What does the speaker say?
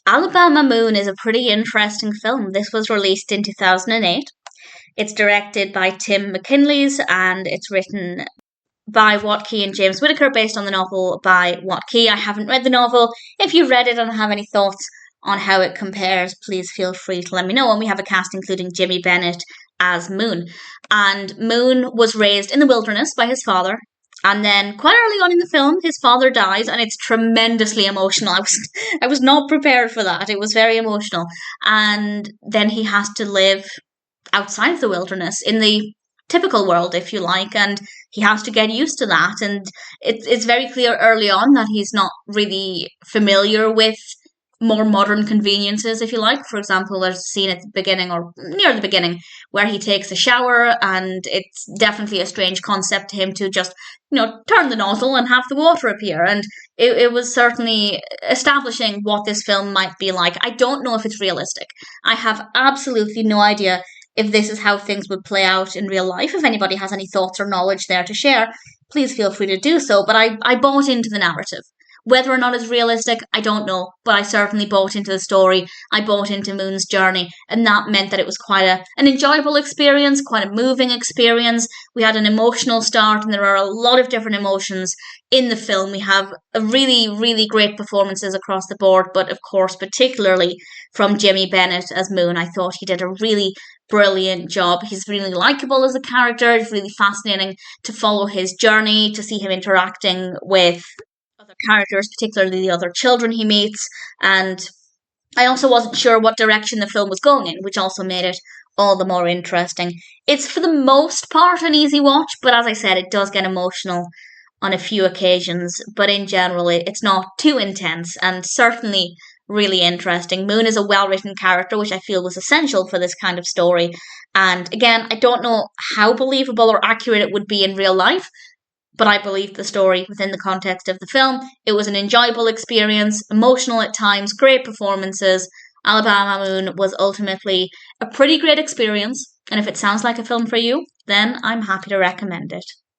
Alabama Moon is a pretty interesting film. This was released in 2008. It's directed by Tim McCanlies and it's written by Watke and James Whittaker based on the novel by Watke. I haven't read the novel. If you've read it and have any thoughts on how it compares, please feel free to let me know. And we have a cast including Jimmy Bennett as Moon. And Moon was raised in the wilderness by his father. And then quite early on in the film, his father dies, and it's tremendously emotional. I was not prepared for that. It was very emotional. And then he has to live outside of the wilderness in the typical world, if you like, and he has to get used to that. And it's very clear early on that he's not really familiar with more modern conveniences, if you like. For example, there's a scene at the beginning or near the beginning where he takes a shower, and it's definitely a strange concept to him to just, turn the nozzle and have the water appear. And it was certainly establishing what this film might be like. I don't know if it's realistic. I have absolutely no idea if this is how things would play out in real life. If anybody has any thoughts or knowledge there to share, please feel free to do so. But I bought into the narrative. Whether or not it's realistic, I don't know, but I certainly bought into the story. I bought into Moon's journey, and that meant that it was quite an enjoyable experience, quite a moving experience. We had an emotional start, and there are a lot of different emotions in the film. We have a really, really great performances across the board, but of course, particularly from Jimmy Bennett as Moon. I thought he did a really brilliant job. He's really likable as a character. It's really fascinating to follow his journey, to see him interacting with other characters, particularly the other children he meets. And I also wasn't sure what direction the film was going in, which also made it all the more interesting. It's for the most part an easy watch, but as I said, it does get emotional on a few occasions. But in general, it's not too intense and certainly really interesting. Moon is a well-written character, which I feel was essential for this kind of story. And again, I don't know how believable or accurate it would be in real life, but I believed the story within the context of the film. It was an enjoyable experience, emotional at times, great performances. Alabama Moon was ultimately a pretty great experience, and if it sounds like a film for you, then I'm happy to recommend it.